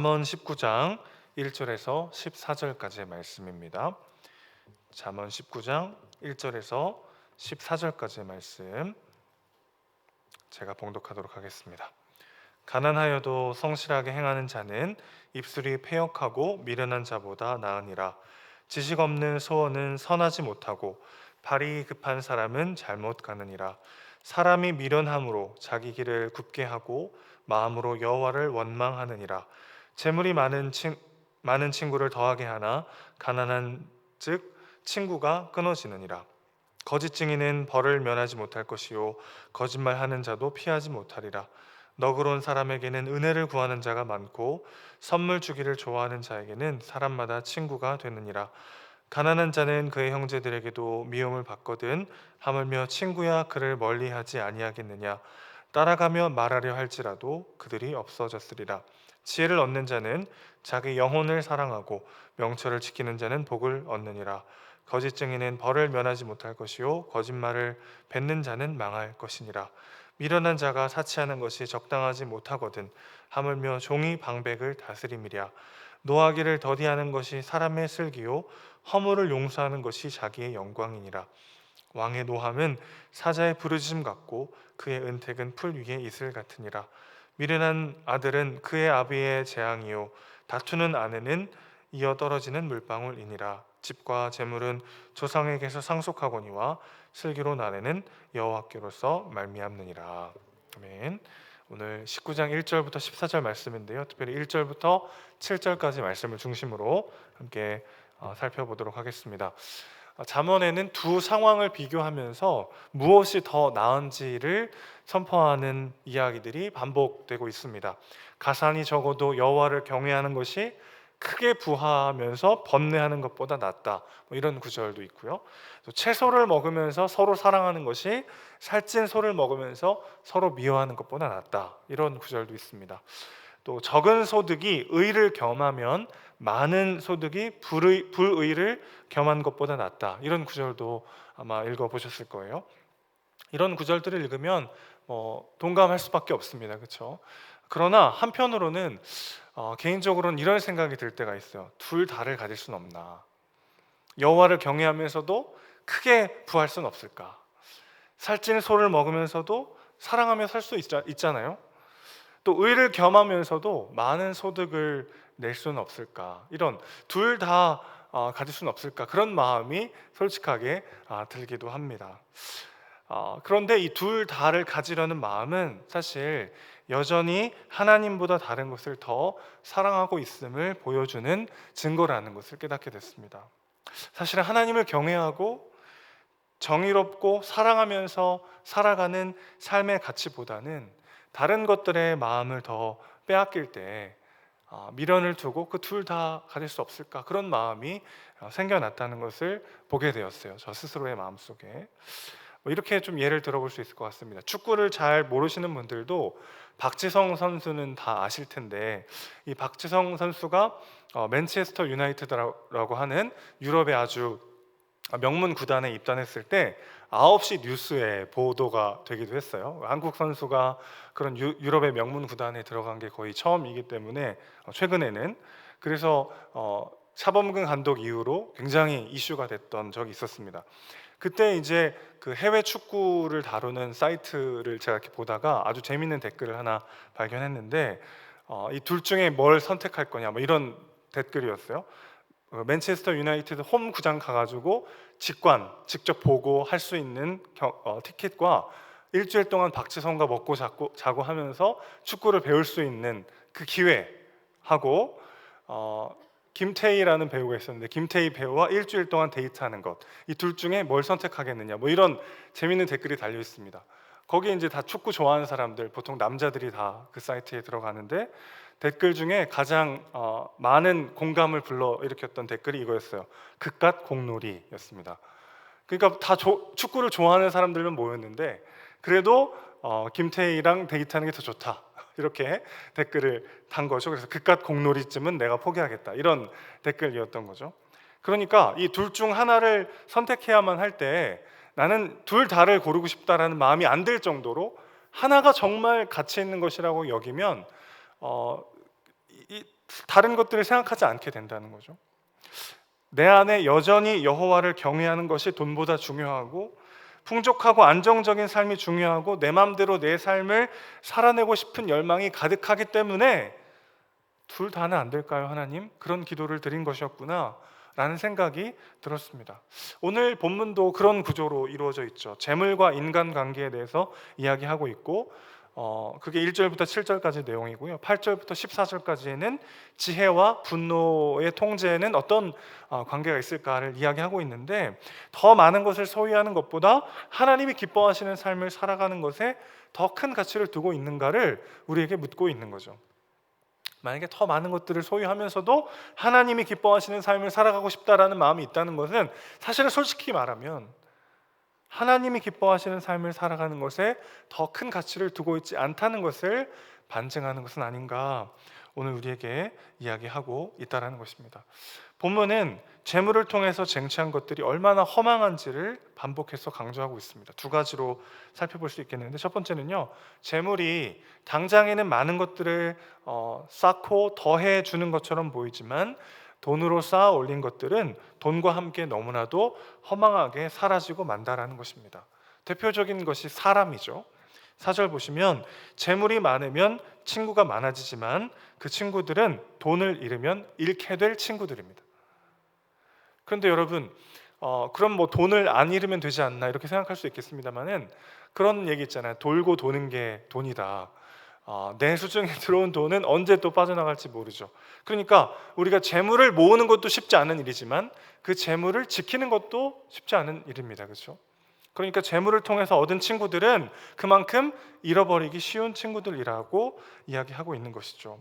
잠언 19장 1절에서 14절까지의 말씀입니다. 잠언 19장 1절에서 14절까지의 말씀 제가 봉독하도록 하겠습니다. 가난하여도 성실하게 행하는 자는 입술이 패역하고 미련한 자보다 나으니라. 지식 없는 소원은 선하지 못하고 발이 급한 사람은 잘못 가느니라. 사람이 미련함으로 자기 길을 굽게 하고 마음으로 여호와를 원망하느니라. 재물이 많은 친구를 더하게 하나 가난한 즉 친구가 끊어지느니라. 거짓 증인은 벌을 면하지 못할 것이요 거짓말하는 자도 피하지 못하리라. 너그러운 사람에게는 은혜를 구하는 자가 많고 선물 주기를 좋아하는 자에게는 사람마다 친구가 되느니라. 가난한 자는 그의 형제들에게도 미움을 받거든 하물며 친구야 그를 멀리하지 아니하겠느냐. 따라가며 말하려 할지라도 그들이 없어졌으리라. 지혜를 얻는 자는 자기 영혼을 사랑하고 명철을 지키는 자는 복을 얻느니라. 거짓 증인은 벌을 면하지 못할 것이요 거짓말을 뱉는 자는 망할 것이니라. 미련한 자가 사치하는 것이 적당하지 못하거든 하물며 종이 방백을 다스림이랴. 노하기를 더디하는 것이 사람의 슬기요 허물을 용서하는 것이 자기의 영광이니라. 왕의 노함은 사자의 부르짖음 같고 그의 은택은 풀 위의 이슬 같으니라. 미련한 아들은 그의 아비의 재앙이요 다투는 아내는 이어 떨어지는 물방울이니라. 집과 재물은 조상에게서 상속하거니와 슬기로운 아내는 여호와께로서 말미암느니라. 아멘. 오늘 19장 1절부터 14절 말씀인데요. 특별히 1절부터 7절까지 말씀을 중심으로 함께 살펴보도록 하겠습니다. 잠언에는 두 상황을 비교하면서 무엇이 더 나은지를 선포하는 이야기들이 반복되고 있습니다. 가산이 적어도 여호와를 경외하는 것이 크게 부하하면서 번뇌하는 것보다 낫다, 이런 구절도 있고요. 또 채소를 먹으면서 서로 사랑하는 것이 살찐 소를 먹으면서 서로 미워하는 것보다 낫다, 이런 구절도 있습니다. 또 적은 소득이 의를 겸하면 많은 소득이 불의를 겸한 것보다 낫다, 이런 구절도 아마 읽어보셨을 거예요. 이런 구절들을 읽으면 동감할 수밖에 없습니다. 그렇죠? 그러나 한편으로는 개인적으로는 이런 생각이 들 때가 있어요. 둘 다를 가질 수는 없나? 여호와를 경외하면서도 크게 부할 수는 없을까? 살찐 소를 먹으면서도 사랑하며 살 수 있잖아요. 또 의를 겸하면서도 많은 소득을 낼 수는 없을까? 이런 둘 다 가질 수는 없을까? 그런 마음이 솔직하게 들기도 합니다. 그런데 이 둘 다를 가지려는 마음은 사실 여전히 하나님보다 다른 것을 더 사랑하고 있음을 보여주는 증거라는 것을 깨닫게 됐습니다. 사실 하나님을 경외하고 정의롭고 사랑하면서 살아가는 삶의 가치보다는 다른 것들의 마음을 더 빼앗길 때 미련을 두고 그 둘 다 가질 수 없을까, 그런 마음이 생겨났다는 것을 보게 되었어요. 저 스스로의 마음속에. 이렇게 좀 예를 들어볼 수 있을 것 같습니다. 축구를 잘 모르시는 분들도 박지성 선수는 다 아실 텐데, 이 박지성 선수가 맨체스터 유나이티드라고 하는 유럽의 아주 명문 구단에 입단했을 때 9시 뉴스에 보도가 되기도 했어요. 한국 선수가 그런 유럽의 명문 구단에 들어간 게 거의 처음이기 때문에 최근에는, 그래서 차범근 감독 이후로 굉장히 이슈가 됐던 적이 있었습니다. 그때 이제 그 해외 축구를 다루는 사이트를 제가 이렇게 보다가 아주 재밌는 댓글을 하나 발견했는데, 이 둘 중에 뭘 선택할 거냐, 이런 댓글이었어요. 맨체스터 유나이티드 홈 구장 가가지고 직접 보고 할 수 있는 티켓과 일주일 동안 박지성과 먹고 자고 하면서 축구를 배울 수 있는 그 기회하고, 김태희라는 배우가 있었는데 김태희 배우와 일주일 동안 데이트하는 것, 이 둘 중에 뭘 선택하겠느냐, 이런 재밌는 댓글이 달려 있습니다. 거기 이제 다 축구 좋아하는 사람들, 보통 남자들이 다 그 사이트에 들어가는데, 댓글 중에 가장 많은 공감을 불러일으켰던 댓글이 이거였어요. 그깟 공놀이였습니다. 그러니까 다 축구를 좋아하는 사람들만 모였는데 그래도 김태희랑 데이트하는 게 더 좋다, 이렇게 댓글을 단 거죠. 그래서 그깟 공놀이쯤은 내가 포기하겠다, 이런 댓글이었던 거죠. 그러니까 이 둘 중 하나를 선택해야만 할 때 나는 둘 다를 고르고 싶다라는 마음이 안 들 정도로 하나가 정말 가치 있는 것이라고 여기면 다른 것들을 생각하지 않게 된다는 거죠. 내 안에 여전히 여호와를 경외하는 것이 돈보다 중요하고, 풍족하고 안정적인 삶이 중요하고, 내 마음대로 내 삶을 살아내고 싶은 열망이 가득하기 때문에 둘 다는 안 될까요, 하나님? 그런 기도를 드린 것이었구나 라는 생각이 들었습니다. 오늘 본문도 그런 구조로 이루어져 있죠. 재물과 인간관계에 대해서 이야기하고 있고, 그게 1절부터 7절까지 내용이고요. 8절부터 14절까지에는 지혜와 분노의 통제에는 어떤 관계가 있을까를 이야기하고 있는데, 더 많은 것을 소유하는 것보다 하나님이 기뻐하시는 삶을 살아가는 것에 더 큰 가치를 두고 있는가를 우리에게 묻고 있는 거죠. 만약에 더 많은 것들을 소유하면서도 하나님이 기뻐하시는 삶을 살아가고 싶다라는 마음이 있다는 것은, 사실은 솔직히 말하면 하나님이 기뻐하시는 삶을 살아가는 것에 더 큰 가치를 두고 있지 않다는 것을 반증하는 것은 아닌가, 오늘 우리에게 이야기하고 있다는 것입니다. 본문은 재물을 통해서 쟁취한 것들이 얼마나 허망한지를 반복해서 강조하고 있습니다. 두 가지로 살펴볼 수 있겠는데, 첫 번째는요, 재물이 당장에는 많은 것들을 쌓고 더해 주는 것처럼 보이지만, 돈으로 쌓아 올린 것들은 돈과 함께 너무나도 허망하게 사라지고 만다라는 것입니다. 대표적인 것이 사람이죠. 4절 보시면, 재물이 많으면 친구가 많아지지만 그 친구들은 돈을 잃으면 잃게 될 친구들입니다. 그런데 여러분, 그럼 뭐 돈을 안 잃으면 되지 않나 이렇게 생각할 수 있겠습니다만은, 그런 얘기 있잖아요. 돌고 도는 게 돈이다. 내 수중에 들어온 돈은 언제 또 빠져나갈지 모르죠. 그러니까 우리가 재물을 모으는 것도 쉽지 않은 일이지만 그 재물을 지키는 것도 쉽지 않은 일입니다. 그렇죠? 그러니까 재물을 통해서 얻은 친구들은 그만큼 잃어버리기 쉬운 친구들이라고 이야기하고 있는 것이죠.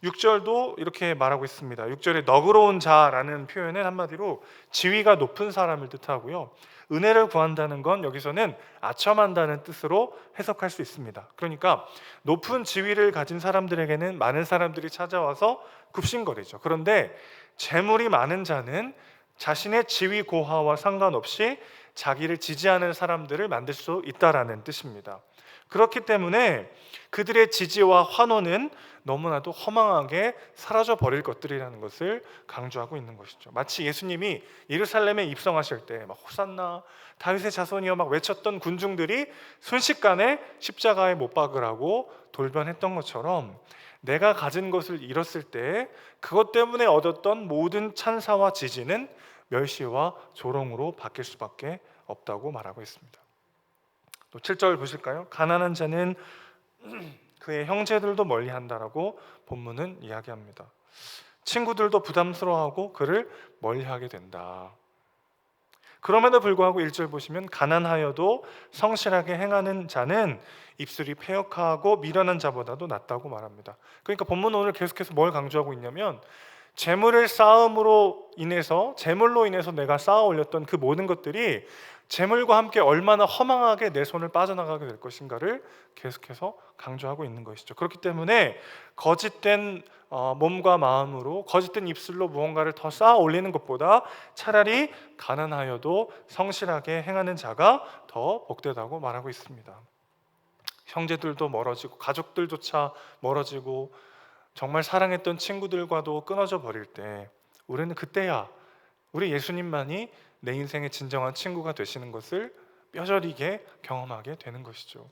6절도 이렇게 말하고 있습니다. 6절에 너그러운 자라는 표현은 한마디로 지위가 높은 사람을 뜻하고요. 은혜를 구한다는 건 여기서는 아첨한다는 뜻으로 해석할 수 있습니다. 그러니까 높은 지위를 가진 사람들에게는 많은 사람들이 찾아와서 굽신거리죠. 그런데 재물이 많은 자는 자신의 지위 고하와 상관없이 자기를 지지하는 사람들을 만들 수 있다라는 뜻입니다. 그렇기 때문에 그들의 지지와 환호는 너무나도 허망하게 사라져 버릴 것들이라는 것을 강조하고 있는 것이죠. 마치 예수님이 예루살렘에 입성하실 때 막 호산나 다윗의 자손이여 막 외쳤던 군중들이 순식간에 십자가에 못 박으라고 돌변했던 것처럼, 내가 가진 것을 잃었을 때 그것 때문에 얻었던 모든 찬사와 지지는 멸시와 조롱으로 바뀔 수밖에 없다고 말하고 있습니다. 또 7절 보실까요? 가난한 자는 그의 형제들도 멀리한다라고 본문은 이야기합니다. 친구들도 부담스러워하고 그를 멀리하게 된다. 그럼에도 불구하고 1절 보시면, 가난하여도 성실하게 행하는 자는 입술이 패역하고 미련한 자보다도 낫다고 말합니다. 그러니까 본문은 오늘 계속해서 뭘 강조하고 있냐면, 재물을 쌓음으로 인해서, 재물로 인해서 내가 쌓아 올렸던 그 모든 것들이 재물과 함께 얼마나 허망하게 내 손을 빠져나가게 될 것인가를 계속해서 강조하고 있는 것이죠. 그렇기 때문에 거짓된 몸과 마음으로, 거짓된 입술로 무언가를 더 쌓아 올리는 것보다 차라리 가난하여도 성실하게 행하는 자가 더 복되다고 말하고 있습니다. 형제들도 멀어지고 가족들조차 멀어지고 정말 사랑했던 친구들과도 끊어져 버릴 때, 우리는 그때야 우리 예수님만이 내 인생의 진정한 친구가 되시는 것을 뼈저리게 경험하게 되는 것이죠.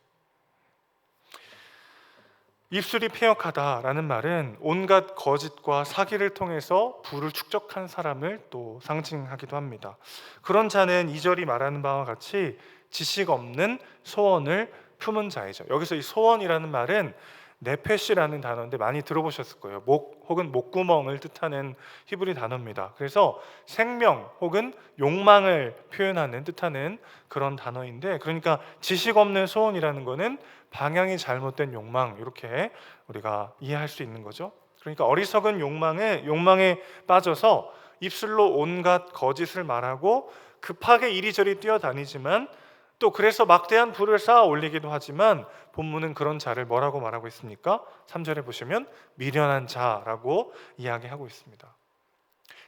입술이 패역하다라는 말은 온갖 거짓과 사기를 통해서 부를 축적한 사람을 또 상징하기도 합니다. 그런 자는 2절이 말하는 바와 같이 지식 없는 소원을 품은 자이죠. 여기서 이 소원이라는 말은 네페시라는 단어인데 많이 들어보셨을 거예요. 목 혹은 목구멍을 뜻하는 히브리 단어입니다. 그래서 생명 혹은 욕망을 표현하는 뜻하는 그런 단어인데, 그러니까 지식 없는 소원이라는 거는 방향이 잘못된 욕망, 이렇게 우리가 이해할 수 있는 거죠. 그러니까 어리석은 욕망에 빠져서 입술로 온갖 거짓을 말하고 급하게 이리저리 뛰어다니지만, 또 그래서 막대한 부를 쌓아 올리기도 하지만, 본문은 그런 자를 뭐라고 말하고 있습니까? 3절에 보시면 미련한 자라고 이야기하고 있습니다.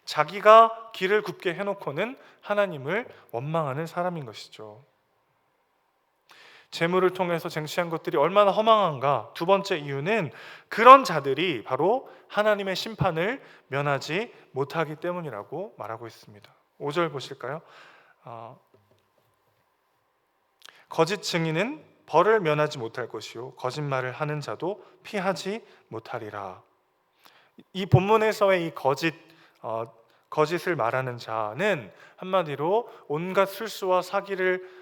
자기가 길을 굽게 해놓고는 하나님을 원망하는 사람인 것이죠. 재물을 통해서 쟁취한 것들이 얼마나 허망한가. 두 번째 이유는 그런 자들이 바로 하나님의 심판을 면하지 못하기 때문이라고 말하고 있습니다. 5절 보실까요? 거짓 증인은 벌을 면하지 못할 것이요 거짓말을 하는 자도 피하지 못하리라. 이 본문에서의 이 거짓을 말하는 자는 한마디로 온갖 술수와 사기를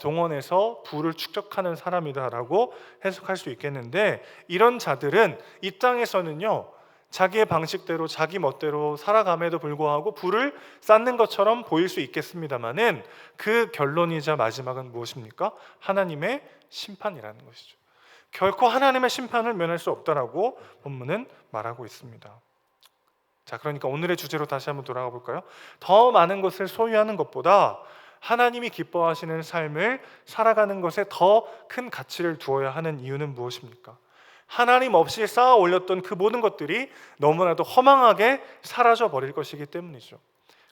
동원해서 부를 축적하는 사람이다라고 해석할 수 있겠는데, 이런 자들은 이 땅에서는요 자기의 방식대로 자기 멋대로 살아감에도 불구하고 부를 쌓는 것처럼 보일 수 있겠습니다마는 그 결론이자 마지막은 무엇입니까? 하나님의 심판이라는 것이죠. 결코 하나님의 심판을 면할 수 없다라고 본문은 말하고 있습니다. 자, 그러니까 오늘의 주제로 다시 한번 돌아가 볼까요? 더 많은 것을 소유하는 것보다 하나님이 기뻐하시는 삶을 살아가는 것에 더 큰 가치를 두어야 하는 이유는 무엇입니까? 하나님 없이 쌓아 올렸던 그 모든 것들이 너무나도 허망하게 사라져 버릴 것이기 때문이죠.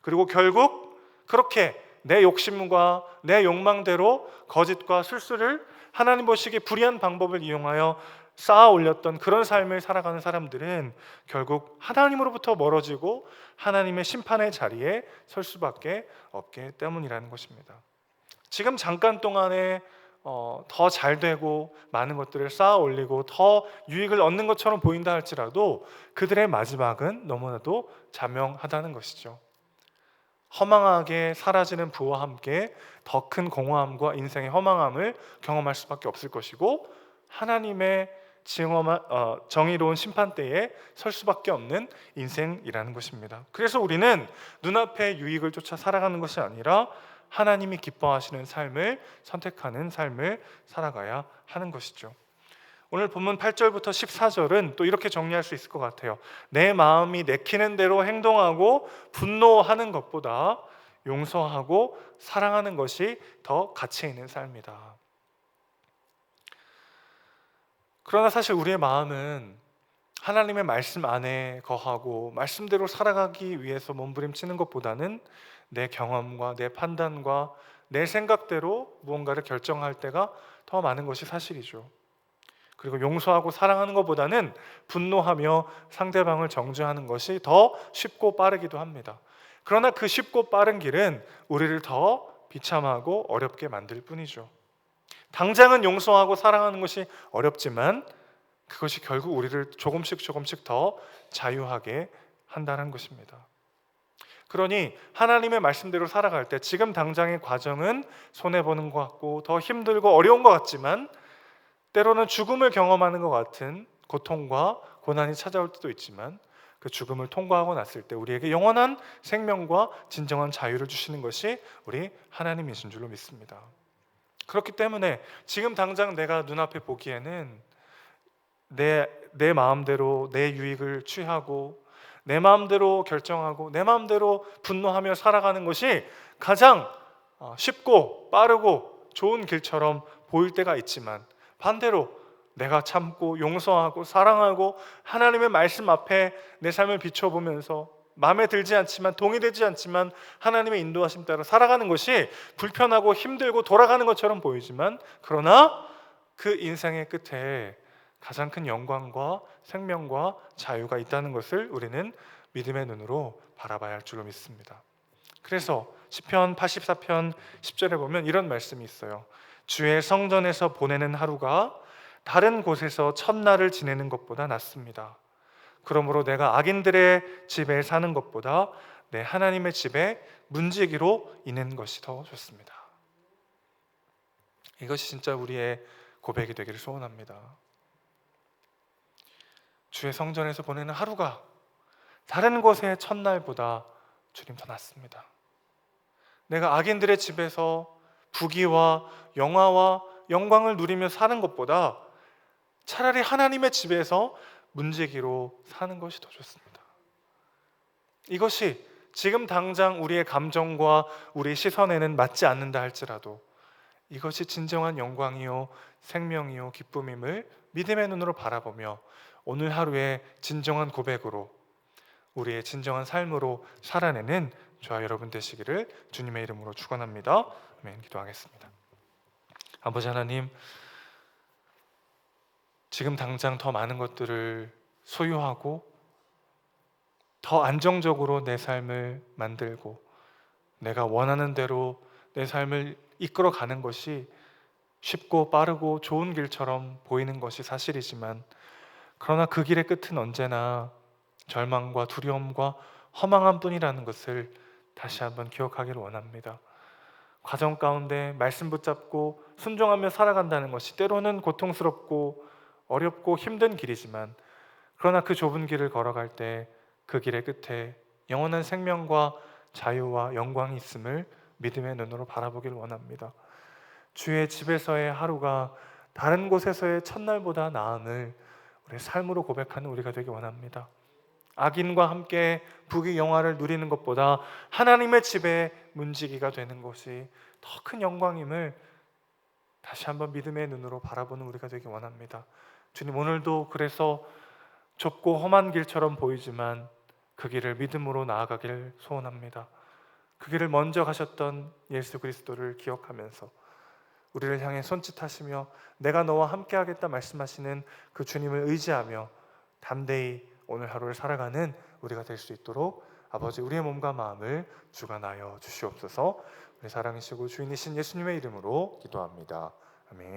그리고 결국 그렇게 내 욕심과 내 욕망대로 거짓과 술수를 하나님 보시기에 불의한 방법을 이용하여 쌓아 올렸던 그런 삶을 살아가는 사람들은 결국 하나님으로부터 멀어지고 하나님의 심판의 자리에 설 수밖에 없기 때문이라는 것입니다. 지금 잠깐 동안에 더 잘되고 많은 것들을 쌓아 올리고 더 유익을 얻는 것처럼 보인다 할지라도 그들의 마지막은 너무나도 자명하다는 것이죠. 허망하게 사라지는 부와 함께 더 큰 공허함과 인생의 허망함을 경험할 수밖에 없을 것이고, 하나님의 정의로운 심판대에 설 수밖에 없는 인생이라는 것입니다. 그래서 우리는 눈앞의 유익을 쫓아 살아가는 것이 아니라 하나님이 기뻐하시는 삶을 선택하는 삶을 살아가야 하는 것이죠. 오늘 본문 8절부터 14절은 또 이렇게 정리할 수 있을 것 같아요. 내 마음이 내키는 대로 행동하고 분노하는 것보다 용서하고 사랑하는 것이 더 가치 있는 삶이다. 그러나 사실 우리의 마음은 하나님의 말씀 안에 거하고 말씀대로 살아가기 위해서 몸부림치는 것보다는 내 경험과 내 판단과 내 생각대로 무언가를 결정할 때가 더 많은 것이 사실이죠. 그리고 용서하고 사랑하는 것보다는 분노하며 상대방을 정죄하는 것이 더 쉽고 빠르기도 합니다. 그러나 그 쉽고 빠른 길은 우리를 더 비참하고 어렵게 만들 뿐이죠. 당장은 용서하고 사랑하는 것이 어렵지만 그것이 결국 우리를 조금씩 더 자유하게 한다는 것입니다. 그러니 하나님의 말씀대로 살아갈 때 지금 당장의 과정은 손해보는 것 같고 더 힘들고 어려운 것 같지만, 때로는 죽음을 경험하는 것 같은 고통과 고난이 찾아올 때도 있지만, 그 죽음을 통과하고 났을 때 우리에게 영원한 생명과 진정한 자유를 주시는 것이 우리 하나님이신 줄로 믿습니다. 그렇기 때문에 지금 당장 내가 눈앞에 보기에는 내 마음대로 내 유익을 취하고 내 마음대로 결정하고 내 마음대로 분노하며 살아가는 것이 가장 쉽고 빠르고 좋은 길처럼 보일 때가 있지만, 반대로 내가 참고 용서하고 사랑하고 하나님의 말씀 앞에 내 삶을 비춰보면서 마음에 들지 않지만 동의되지 않지만 하나님의 인도하심 따라 살아가는 것이 불편하고 힘들고 돌아가는 것처럼 보이지만, 그러나 그 인생의 끝에 가장 큰 영광과 생명과 자유가 있다는 것을 우리는 믿음의 눈으로 바라봐야 할 줄로 믿습니다. 그래서 시편 84편 10절에 보면 이런 말씀이 있어요. 주의 성전에서 보내는 하루가 다른 곳에서 첫날을 지내는 것보다 낫습니다. 그러므로 내가 악인들의 집에 사는 것보다 내 하나님의 집에 문지기로 있는 것이 더 좋습니다. 이것이 진짜 우리의 고백이 되기를 소원합니다. 주의 성전에서 보내는 하루가 다른 곳의 첫날보다 주님 더 낫습니다. 내가 악인들의 집에서 부귀와 영화와 영광을 누리며 사는 것보다 차라리 하나님의 집에서 문지기로 사는 것이 더 좋습니다. 이것이 지금 당장 우리의 감정과 우리의 시선에는 맞지 않는다 할지라도 이것이 진정한 영광이요 생명이요 기쁨임을 믿음의 눈으로 바라보며 오늘 하루의 진정한 고백으로 우리의 진정한 삶으로 살아내는 저와 여러분 되시기를 주님의 이름으로 축원합니다. 아멘. 기도하겠습니다. 아버지 하나님, 지금 당장 더 많은 것들을 소유하고 더 안정적으로 내 삶을 만들고 내가 원하는 대로 내 삶을 이끌어 가는 것이 쉽고 빠르고 좋은 길처럼 보이는 것이 사실이지만, 그러나 그 길의 끝은 언제나 절망과 두려움과 허망한 뿐이라는 것을 다시 한번 기억하기를 원합니다. 과정 가운데 말씀 붙잡고 순종하며 살아간다는 것이 때로는 고통스럽고 어렵고 힘든 길이지만, 그러나 그 좁은 길을 걸어갈 때 그 길의 끝에 영원한 생명과 자유와 영광이 있음을 믿음의 눈으로 바라보길 원합니다. 주의 집에서의 하루가 다른 곳에서의 첫날보다 나음을 우리의 삶으로 고백하는 우리가 되기 원합니다. 악인과 함께 부귀 영화를 누리는 것보다 하나님의 집에 문지기가 되는 것이 더 큰 영광임을 다시 한번 믿음의 눈으로 바라보는 우리가 되기 원합니다. 주님, 오늘도 그래서 좁고 험한 길처럼 보이지만 그 길을 믿음으로 나아가길 소원합니다. 그 길을 먼저 가셨던 예수 그리스도를 기억하면서 우리를 향해 손짓하시며 내가 너와 함께하겠다 말씀하시는 그 주님을 의지하며 담대히 오늘 하루를 살아가는 우리가 될 수 있도록 아버지, 우리의 몸과 마음을 주관하여 주시옵소서. 우리 사랑이시고 주인이신 예수님의 이름으로 기도합니다. 아멘.